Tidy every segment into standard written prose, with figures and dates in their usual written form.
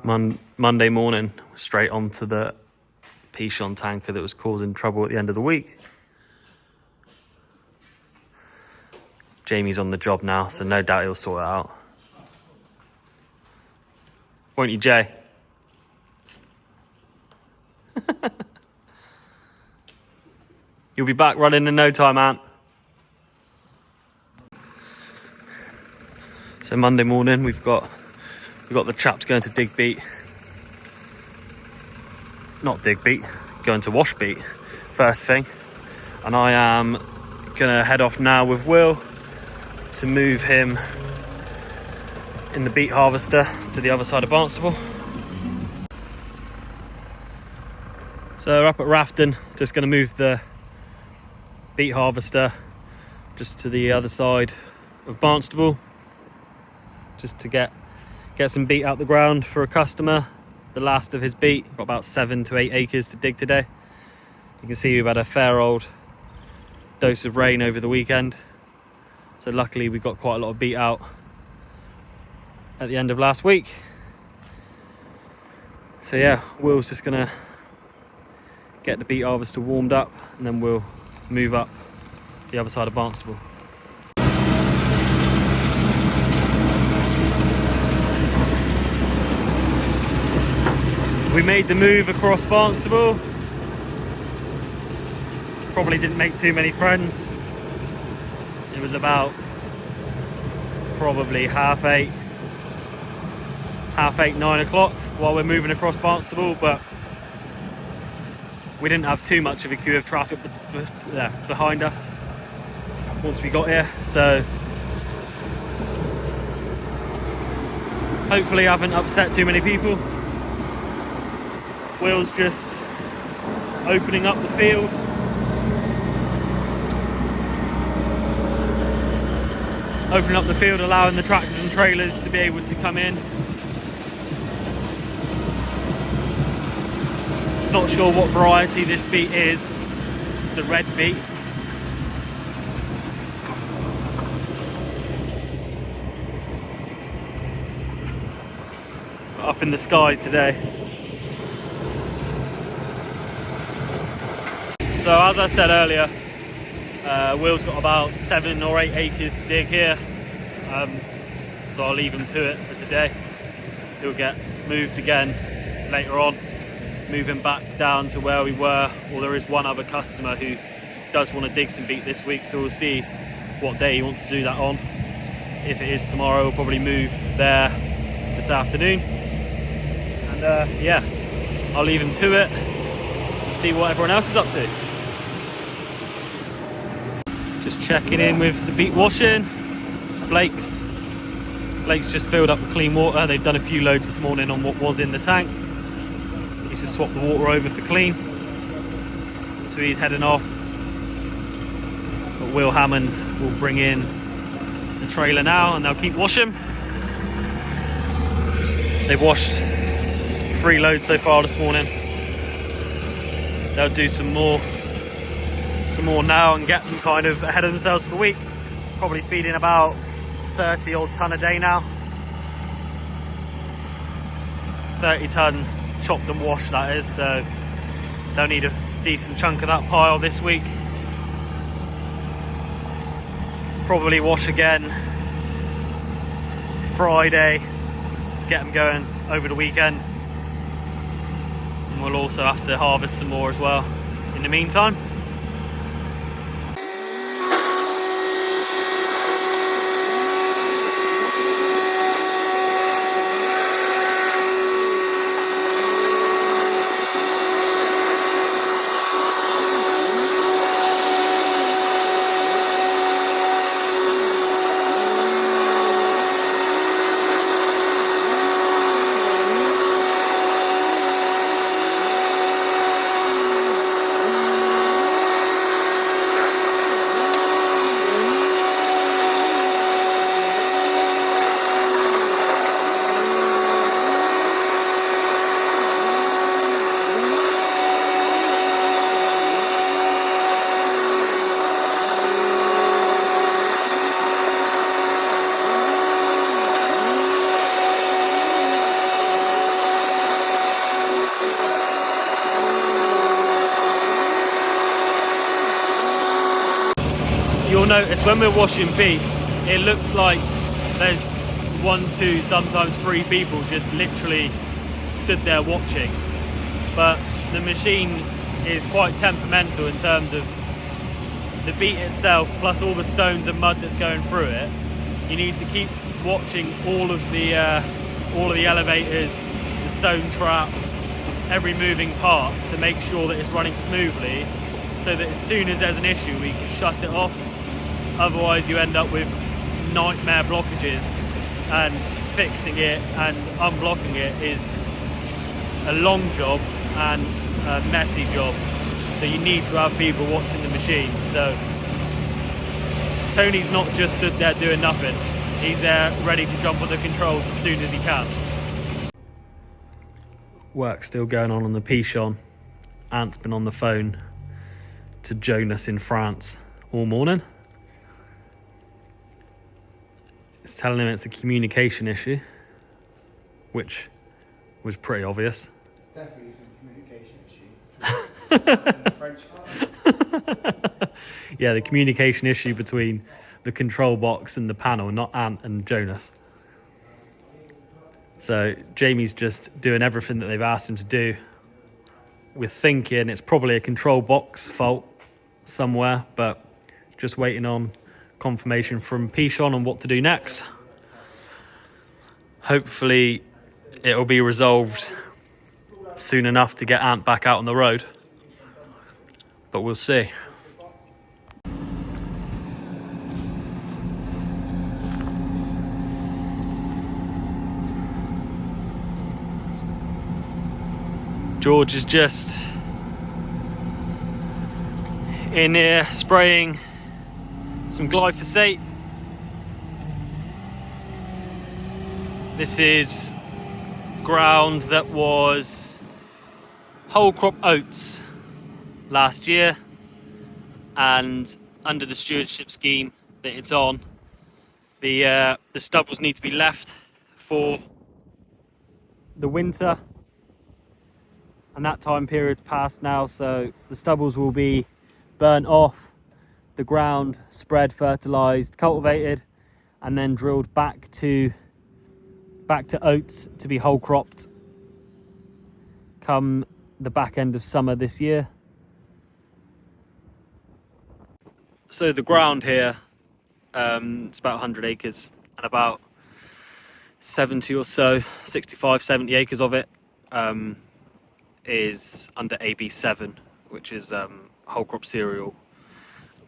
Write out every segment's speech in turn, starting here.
Monday morning, straight onto the Pichon tanker that was causing trouble at the end of the week. Jamie's on the job now, so no doubt he'll sort it out. Won't you, Jay? You'll be back running in no time, Ant. So Monday morning, we've got the chaps going to dig beet. Not dig beet, going to wash beet first thing. And I am gonna head off now with Will to move him in the beet harvester to the other side of Barnstaple. So we're up at Rafton, just gonna move the beet harvester just to the other side of Barnstaple, just to get some beet out the ground for a customer. The last of his beet, got about 7 to 8 acres to dig today. You can see we've had a fair old dose of rain over the weekend, so luckily we got quite a lot of beet out at the end of last week. So yeah, Will's just gonna get the beet harvester warmed up and then we'll move up the other side of Barnstaple. We made the move across Barnstaple. Probably didn't make too many friends. It was about probably half eight, 9 o'clock while we're moving across Barnstaple, but we didn't have too much of a queue of traffic behind us once we got here, so hopefully I haven't upset too many people. Will's just opening up the field. Opening up the field, allowing the tractors and trailers to be able to come in. Not sure what variety this beet is. It's a red beet. Up in the skies today. So as I said earlier, Will's got about 7 or 8 acres to dig here, so I'll leave him to it for today. He'll get moved again later on, moving back down to where we were, or there is one other customer who does want to dig some beet this week, so we'll see what day he wants to do that on. If it is tomorrow, we'll probably move there this afternoon, and yeah, I'll leave him to it and see what everyone else is up to. Just checking in with the beet washing. Blake's just filled up with clean water. They've done a few loads this morning on what was in the tank. He's just swapped the water over for clean, so he's heading off. But Will Hammond will bring in the trailer now and they'll keep washing. They've washed 3 loads so far this morning. They'll do some more now and get them kind of ahead of themselves for the week. Probably feeding about 30 odd ton a day now. 30 ton chopped and washed, that is, so they'll need a decent chunk of that pile this week. Probably wash again Friday to get them going over the weekend, and we'll also have to harvest some more as well in the meantime. notice when we're washing beet, it looks like there's 1, 2, sometimes 3 people just literally stood there watching. But the machine is quite temperamental in terms of the beet itself, plus all the stones and mud that's going through it. You need to keep watching all of the elevators, the stone trap, every moving part to make sure that it's running smoothly, so that as soon as there's an issue we can shut it off. Otherwise you end up with nightmare blockages, and fixing it and unblocking it is a long job and a messy job. So you need to have people watching the machine. So Tony's not just stood there doing nothing. He's there ready to jump on the controls as soon as he can. Work still going on the Pichon. Ant's been on the phone to Jonas in France all morning. It's telling him it's a communication issue, which was pretty obvious. Definitely some communication issue. French. Yeah, the communication issue between the control box and the panel, not Ant and Jonas. So Jamie's just doing everything that they've asked him to do. We're thinking it's probably a control box fault somewhere, but just waiting on confirmation from Pichon on what to do next. Hopefully it'll be resolved soon enough to get Ant back out on the road, but we'll see. George is just in here spraying some glyphosate. This is ground that was whole crop oats last year, and under the stewardship scheme that it's on, the stubbles need to be left for the winter, and that time period's passed now, so the stubbles will be burnt off, the ground spread, fertilized, cultivated, and then drilled back to oats to be whole cropped come the back end of summer this year. So the ground here, it's about 100 acres, and about 70 or so, 65, 70 acres of it is under AB7, which is whole crop cereal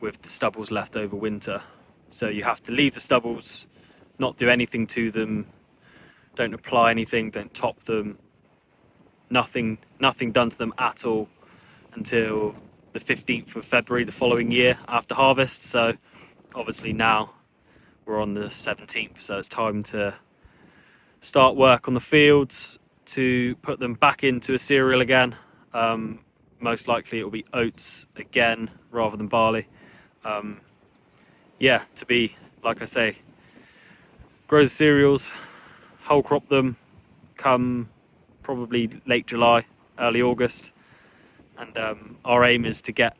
with the stubbles left over winter. So you have to leave the stubbles, not do anything to them, don't apply anything, don't top them, nothing done to them at all until the 15th of February the following year after harvest. So obviously now we're on the 17th, so it's time to start work on the fields to put them back into a cereal again. Most likely it will be oats again rather than barley. Yeah, to be, like I say, grow the cereals, whole crop them come probably late July, early August, and our aim is to get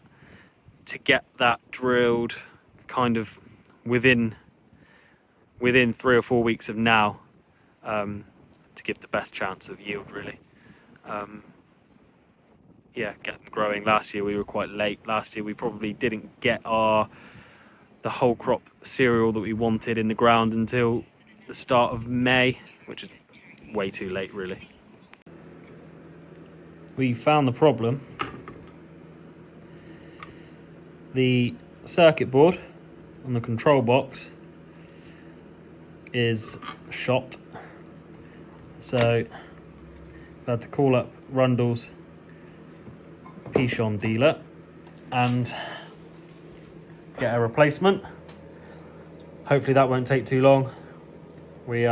that drilled kind of within 3 or 4 weeks of now, to give the best chance of yield, really. Yeah, get them growing. Last year we were quite late. Last year we probably didn't get the whole crop cereal that we wanted in the ground until the start of May, which is way too late, really. We found the problem. The circuit board on the control box is shot, so I had to call up Rundle's Pichon dealer and get a replacement. Hopefully that won't take too long. We've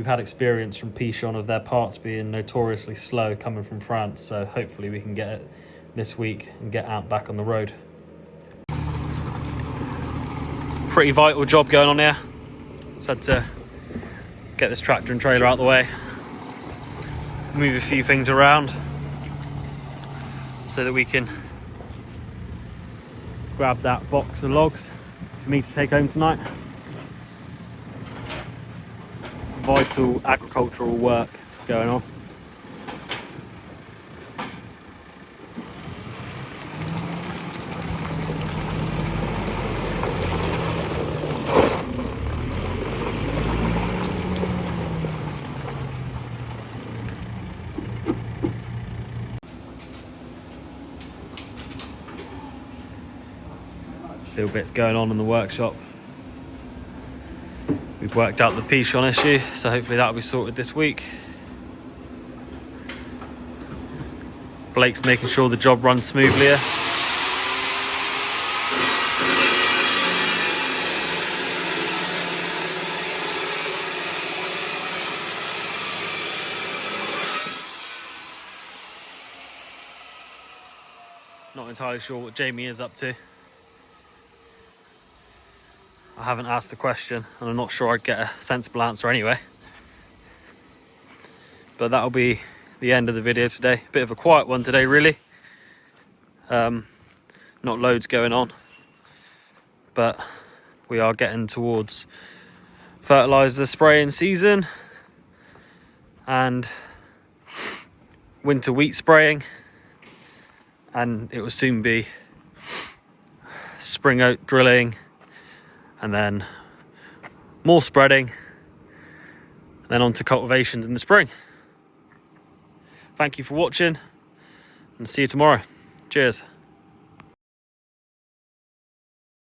had experience from Pichon of their parts being notoriously slow coming from France, so hopefully we can get it this week and get out back on the road. Pretty vital job going on here. Just had to get this tractor and trailer out of the way, move a few things around so that we can grab that box of logs for me to take home tonight. Vital agricultural work going on. Still bits going on in the workshop. We've worked out the Pichon issue, so hopefully that'll be sorted this week. Blake's making sure the job runs smoothly here. Not entirely sure what Jamie is up to. I haven't asked the question, and I'm not sure I'd get a sensible answer anyway. But that'll be the end of the video today. Bit of a quiet one today, really. Not loads going on, but we are getting towards fertiliser spraying season and winter wheat spraying, and it will soon be spring oat drilling, and then more spreading, and then on to cultivations in the spring. Thank you for watching, and see you tomorrow. Cheers.